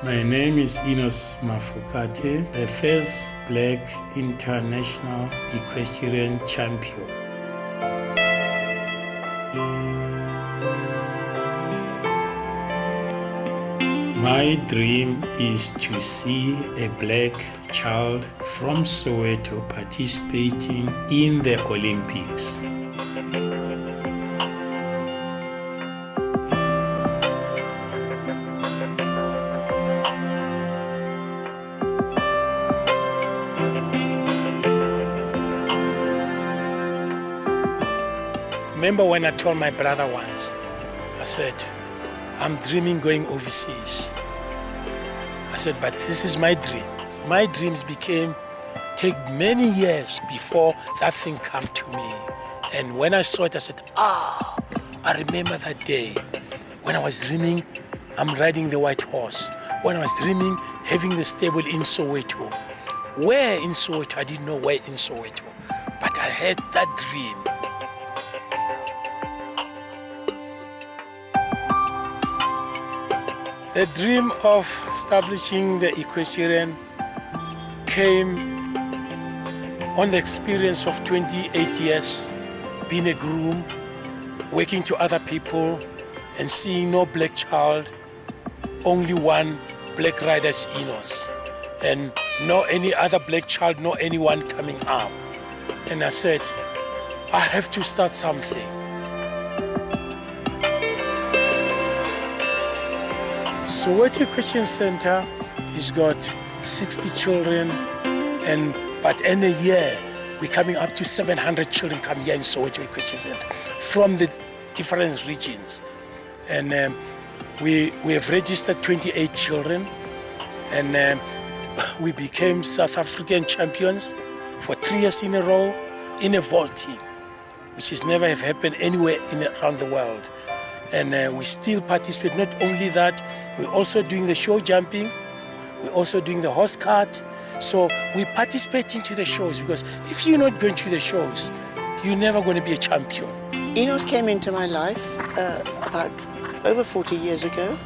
My name is Enos Mafokate, the first Black international equestrian champion. My dream is to see a black child from Soweto participating in the Olympics. Remember when I told my brother once, I said, I'm dreaming going overseas. I said, but this is my dream. My dreams take many years before that thing come to me. And when I saw it, I said, I remember that day when I was dreaming, I'm riding the white horse. When I was dreaming, having the stable in Soweto. Where in Soweto? I didn't know where in Soweto. But I had that dream. The dream of establishing the equestrian came on the experience of 28 years being a groom, working to other people and seeing no black child, only one black rider, Enos, and no any other black child, no anyone coming up. And I said, I have to start something. Soweto Equestrian Center has got 60 children, but in a year we're coming up to 700 children come here in Soweto Equestrian Center from the different regions. And we have registered 28 children, and we became South African champions for 3 years in a row in a vaulting, which has never have happened anywhere around the world. And we still participate. Not only that, we're also doing the show jumping, we're also doing the horse cart. So we participate into the shows, because if you're not going to the shows, you're never going to be a champion. Enos came into my life about over 40 years ago,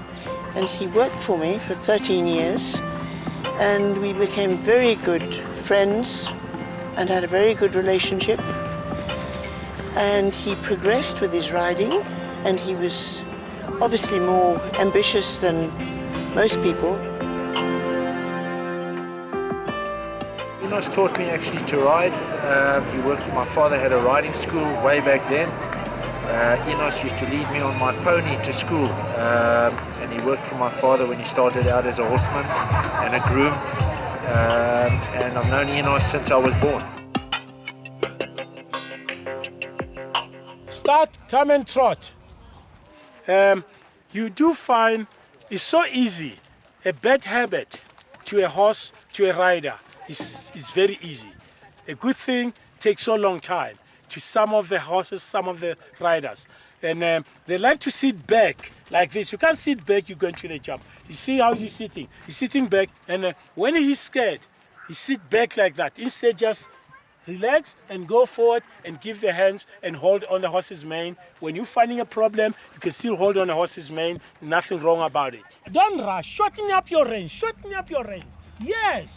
and he worked for me for 13 years, and we became very good friends and had a very good relationship. And he progressed with his riding, and he was obviously more ambitious than most people. Enos taught me actually to ride. He worked with my father, had a riding school way back then. Enos used to lead me on my pony to school, and he worked for my father when he started out as a horseman and a groom. And I've known Enos since I was born. Start, come and trot. You do find it's so easy. A bad habit to a horse, to a rider, is very easy. A good thing takes so long time to some of the horses, some of the riders. And they like to sit back like this. You can't sit back, you're going to the jump. You see how he's sitting? He's sitting back, and when he's scared, he sits back like that. Instead, just relax and go forward and give the hands and hold on the horse's mane. When you're finding a problem, you can still hold on the horse's mane. Nothing wrong about it. Don't rush. Shorten up your range. Shorten up your range. Yes.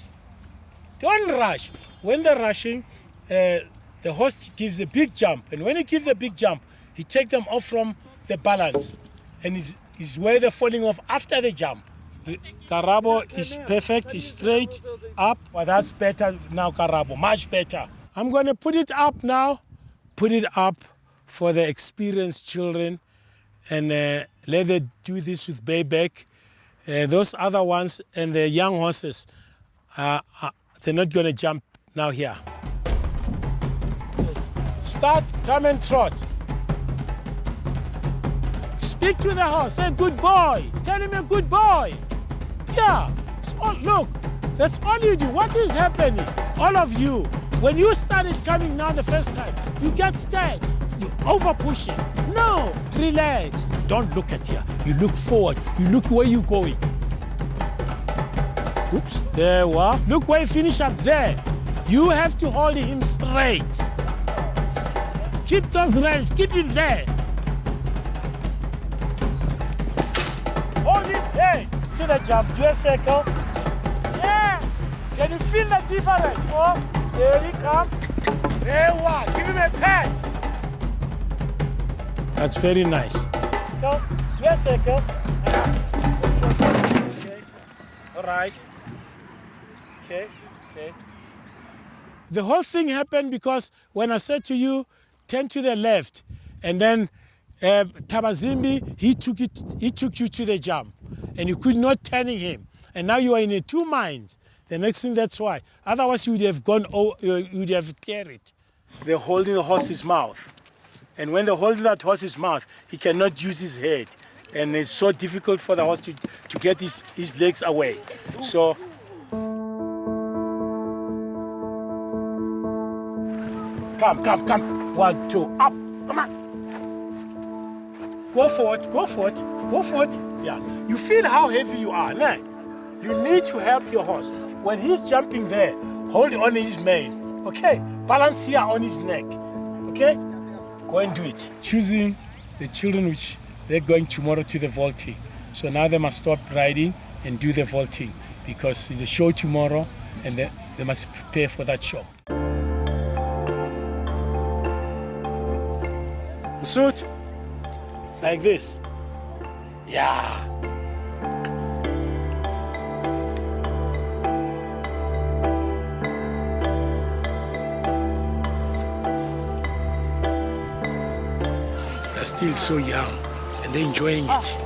Don't rush. When they're rushing, the horse gives a big jump. And when he gives the big jump, he takes them off from the balance. And is where they're falling off after the jump. The Karabo is perfect, it's straight up. Well, that's better now, Karabo, much better. I'm going to put it up now, put it up for the experienced children, and let them do this with bayback. Those other ones and the young horses, they're not going to jump now here. Start, come and trot. Speak to the horse, say good boy. Tell him a good boy. Yeah, look, that's all you do. What is happening? All of you, when you started coming now the first time, you get scared. You over push it. No, relax. Don't look at here. You look forward. You look where you're going. Oops, there we are. Look where you finish up there. You have to hold him straight. Keep those reins, keep him there. Hold his head. to the jump, do a circle. Yeah! Can you feel the difference? Oh, steady, come. There one, give him a pat. That's very nice. Go, do a circle. Okay, all right. Okay. The whole thing happened because when I said to you, turn to the left, and then Tabazimbi, he took you to the jump, and you could not turn him, and now you are in a two minds. The next thing, that's why. Otherwise, you would have gone. You would have cleared it. They're holding the horse's mouth, and when they're holding that horse's mouth, he cannot use his head, and it's so difficult for the horse to get his legs away. So. Come. 1, 2, up. Come on. Go forward. Yeah. You feel how heavy you are, nah? You need to help your horse. When he's jumping there, hold on his mane, okay? Balance here on his neck, okay? Go and do it. Choosing the children which they're going tomorrow to the vaulting. So now they must stop riding and do the vaulting because it's a show tomorrow and they must prepare for that show. Suit like this. Yeah. They're still so young and they're enjoying it.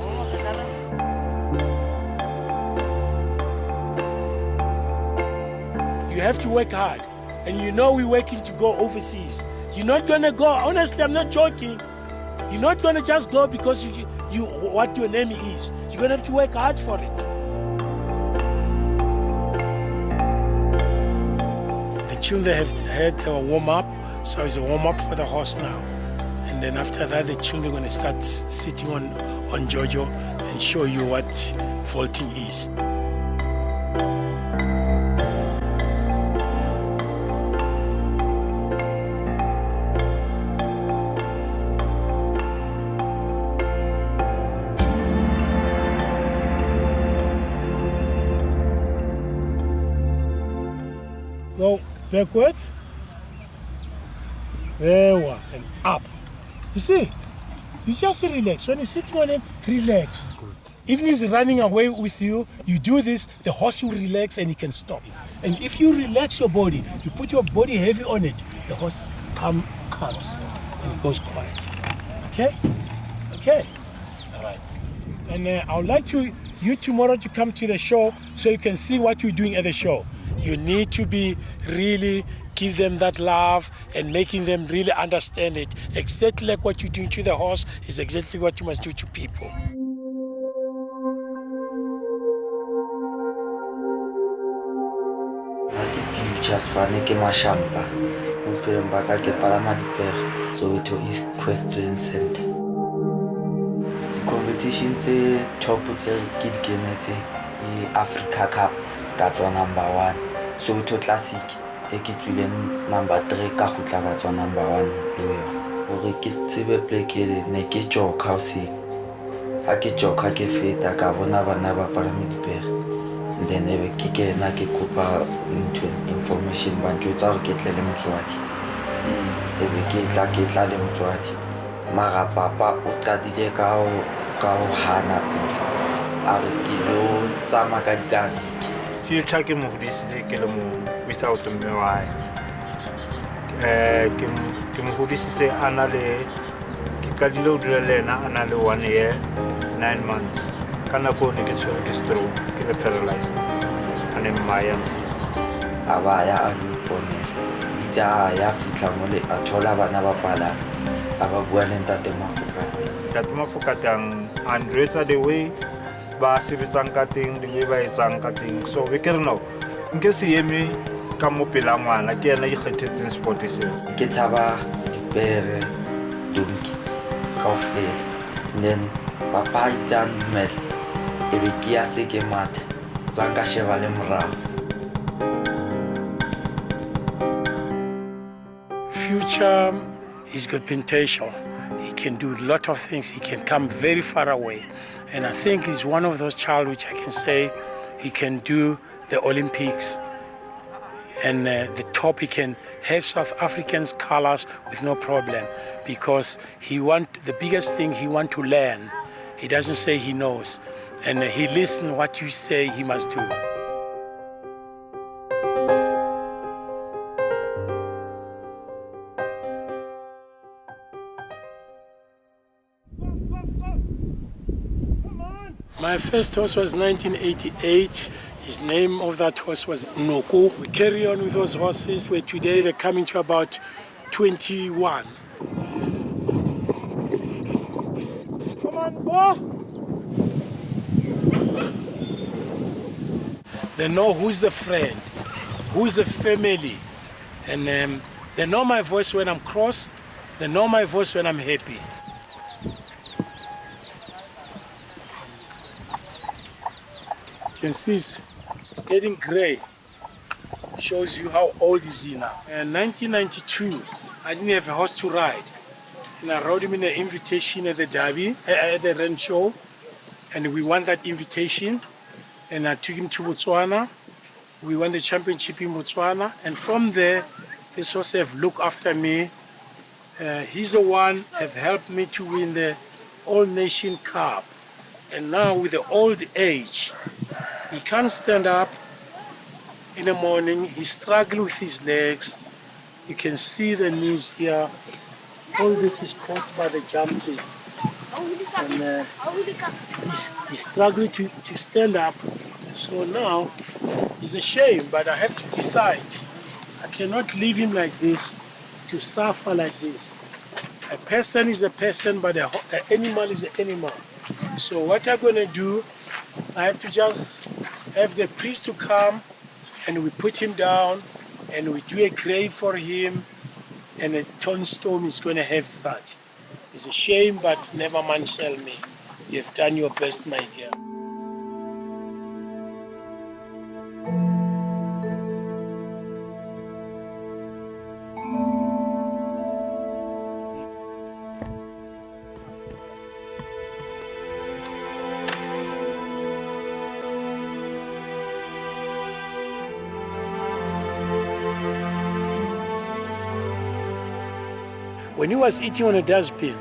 You have to work hard, and you know we're working to go overseas. You're not gonna go, honestly, I'm not joking. You're not gonna just go because you what your name is. You're gonna have to work hard for it. The children have had their warm up, so it's a warm up for the horse now. And then after that, the children are gonna start sitting on Jojo and show you what vaulting is. Go backwards. There one, and up. You see, you just relax. When you're sitting on him, relax. Good. Even if he's running away with you, you do this, the horse will relax and he can stop. And if you relax your body, you put your body heavy on it, the horse comes and it goes quiet. Okay? All right. And I would like you tomorrow to come to the show so you can see what we're doing at the show. You need to be really give them that love and making them really understand it. Exactly like what you're doing to the horse is exactly what you must do to people. Futures faneke mashamba upemba ka ke palama dipere Soweto Equestrian Center. The competition tse top tse ke di kenetse Africa Cup ka tswa number 1, Soweto Classic e ke tswileng number 3 ka gutla ka tswa number 1 loyo gore ke tsebe play ke ne ke joka o se a ke joka ke feta ka bona bana ba palama dipere. And then ebe ke kena ke kopa information ba ntjwetsa gore ke tle le motswadi ebe ke tla le motswadi mara papa o qadile ka ho hana pele a re ke lo tsama ka dikariki Future ke mo hodisitse ke le mo without mme wa hae ke mo hodisitse ana le ke qadile ho dula le ena ana le 1 year 9 months kana ko ne ke tshwere ke stroke ke le paralyzed ane mayansi abaya a luponela ita ya fitla mole a thola bana ba pala aba bua le Ntate Mafokate ang andretsa the way ba sebetsang ka teng le ba etsang ka teng so we ke re no nke se eme ka mo pela ngwana ke ena ikgethetseng sport se ke tshaba dipere donki kaofela then papa itan mel ebe ke ya se ke mata tsanga sheba le morao. Future, he's got potential. He can do a lot of things. He can come very far away. And I think he's one of those child which I can say he can do the Olympics. And the top, he can have South Africans' colors with no problem, because the biggest thing he want to learn. He doesn't say he knows, and he listen what you say he must do. My first horse was 1988. His name of that horse was Noko. We carry on with those horses, where today they're coming to about 21. Come on, boy! They know who's the friend, who's the family. And they know my voice when I'm cross. They know my voice when I'm happy. You can see it's getting gray. Shows you how old is he now. In 1992, I didn't have a horse to ride. And I rode him in an invitation at the Derby, at the Ren Show. And we won that invitation. And I took him to Botswana. We won the championship in Botswana. And from there, this horse have looked after me. He's the one have helped me to win the All Nation Cup. And now with the old age, he can't stand up in the morning. He struggles with his legs. You can see the knees here. All this is caused by the jumping. And he's struggling to stand up. So now, it's a shame, but I have to decide. I cannot leave him like this, to suffer like this. A person is a person, but an animal is an animal. So what I'm going to do, I have to just have the priest to come, and we put him down, and we do a grave for him, and a tombstone is going to have that. It's a shame, but never mind, sell me. You've done your best, my dear. When he was eating on a dustbin,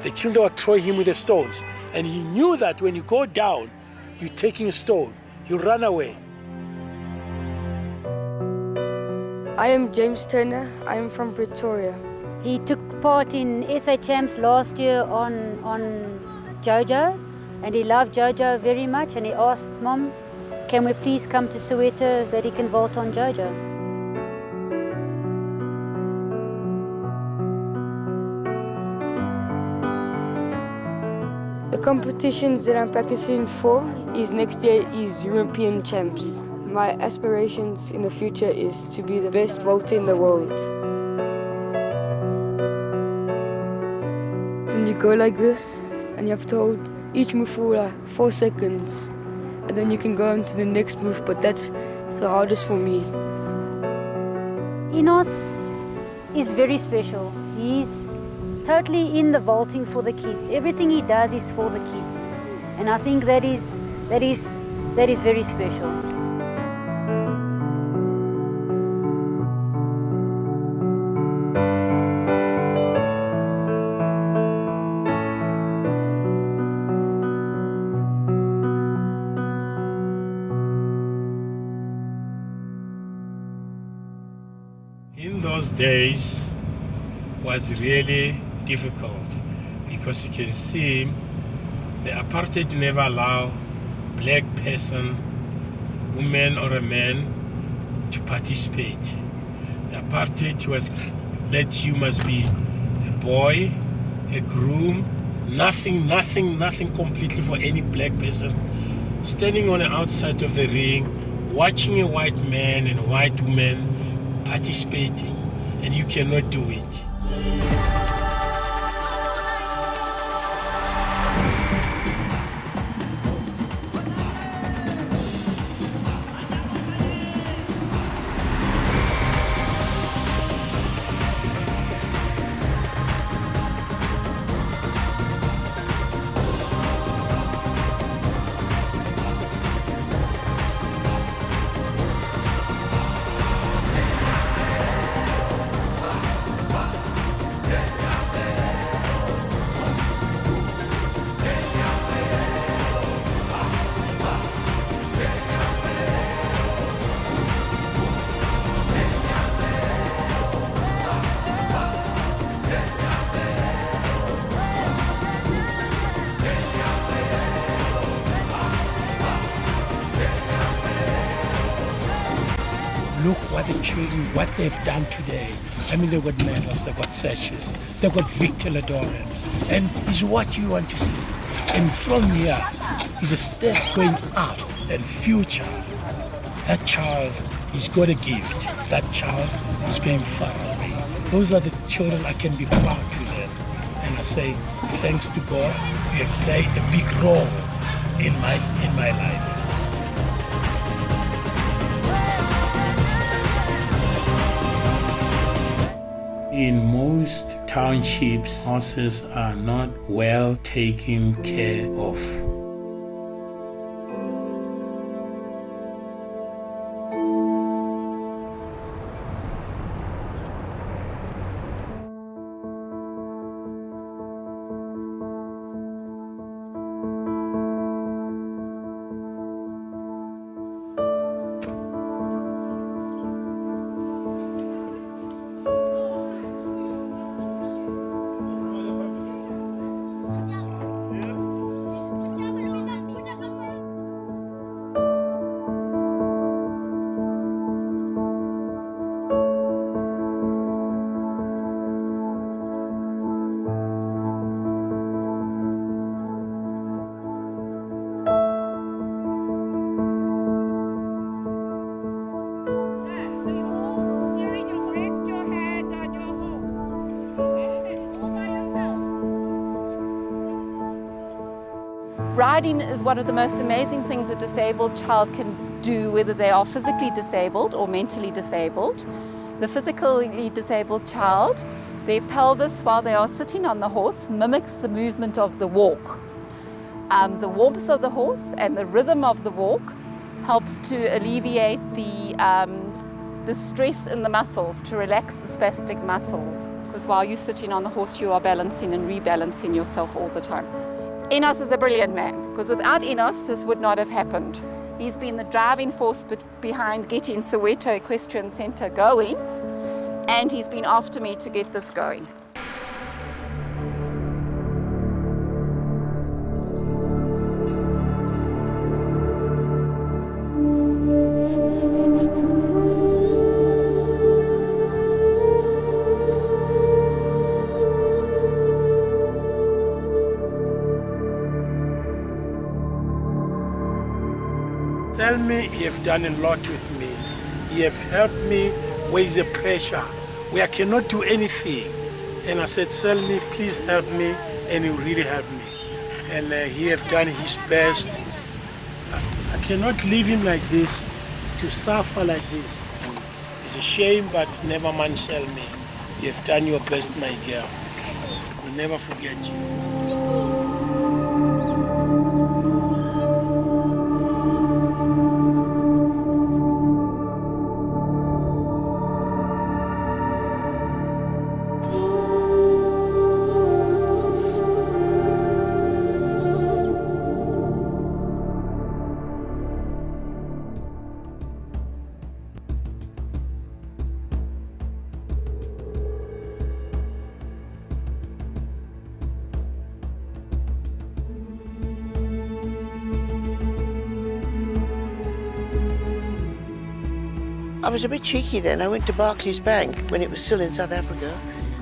the children were throwing him with the stones. And he knew that when you go down, you're taking a stone. You run away. I am James Turner. I am from Pretoria. He took part in SA Champs last year on Jojo, and he loved Jojo very much, and he asked, Mom, can we please come to Soweto that he can vault on Jojo? The competitions that I'm practicing for is next year is European Champs. My aspirations in the future is to be the best vaulter in the world. Then you go like this, and you have to hold each move for like 4 seconds, and then you can go on to the next move, but that's the hardest for me. Enos is very special. He's totally in the vaulting for the kids. Everything he does is for the kids, and I think that is very special. In those days was really difficult, because you can see the apartheid never allow black person, woman or a man to participate. The apartheid was that you must be a boy, a groom, nothing completely for any black person. Standing on the outside of the ring, watching a white man and a white woman participating, and you cannot do it. look what the children, what they've done today. I mean, they've got medals, they've got sashes, they've got victorians, and it's what you want to see. And from here is a step going up and future. That child is got a gift. That child is going far away. Those are the children I can be proud to them. And I say, thanks to God, you have played a big role in my life. In most townships, horses are not well taken care of. Riding is one of the most amazing things a disabled child can do, whether they are physically disabled or mentally disabled. The physically disabled child, their pelvis while they are sitting on the horse mimics the movement of the walk. The warmth of the horse and the rhythm of the walk helps to alleviate the stress in the muscles, to relax the spastic muscles, because while you're sitting on the horse you are balancing and rebalancing yourself all the time. Enos is a brilliant man, because without Enos this would not have happened. He's been the driving force behind getting Soweto Equestrian Centre going, and he's been after me to get this going. Tell me you have done a lot with me. You have helped me with the pressure where I cannot do anything. And I said, tell me, please help me, and he really helped me. And he have done his best. I cannot leave him like this, to suffer like this. It's a shame, but never mind, tell me. You have done your best, my girl. We'll never forget you. I was a bit cheeky then. I went to Barclays Bank when it was still in South Africa,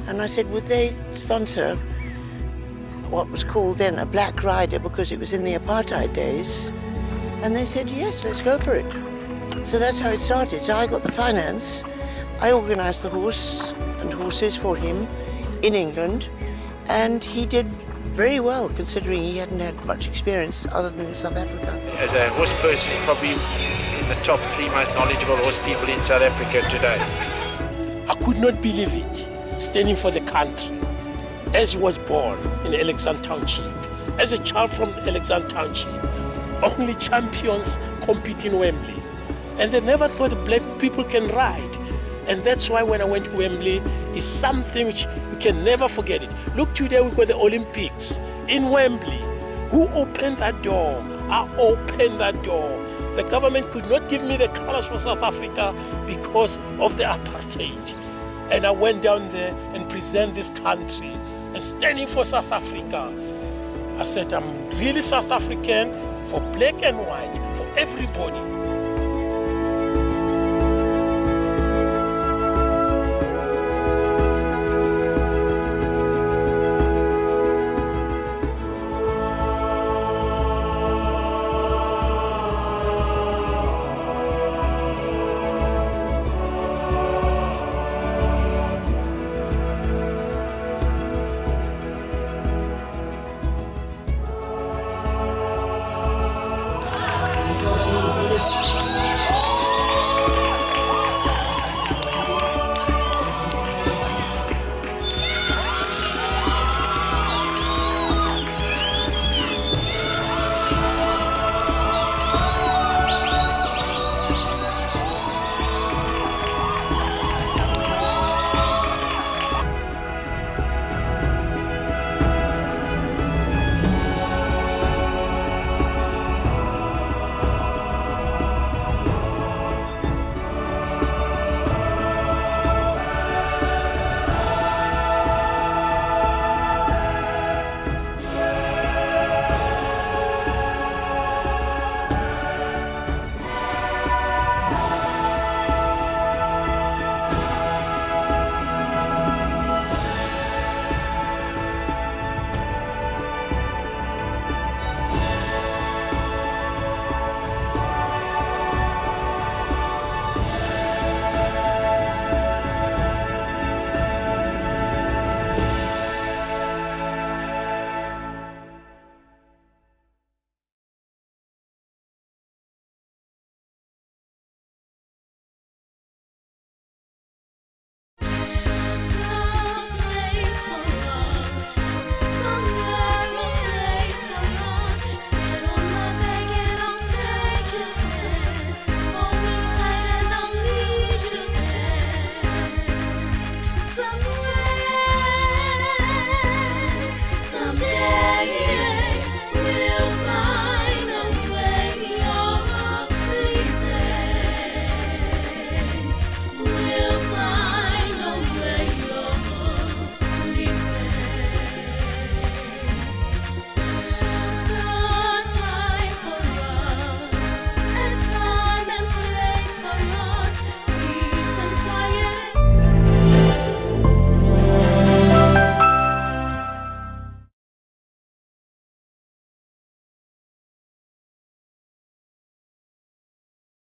and I said, would they sponsor what was called then a black rider, because it was in the apartheid days? And they said, yes, let's go for it. So that's how it started. So I got the finance. I organised the horse and horses for him in England, and he did very well considering he hadn't had much experience other than in South Africa. As a horse person, he's probably in the top 3 most knowledgeable horse people in South Africa today. I could not believe it, standing for the country. As he was born in Alexandra Township, as a child from Alexandra Township, only champions compete in Wembley. And they never thought black people can ride. And that's why when I went to Wembley, it's something which you can never forget it. Look, today we've got the Olympics in Wembley. Who opened that door? I opened that door. The government could not give me the colors for South Africa because of the apartheid. And I went down there and presented this country and standing for South Africa. I said, I'm really South African, for black and white, for everybody.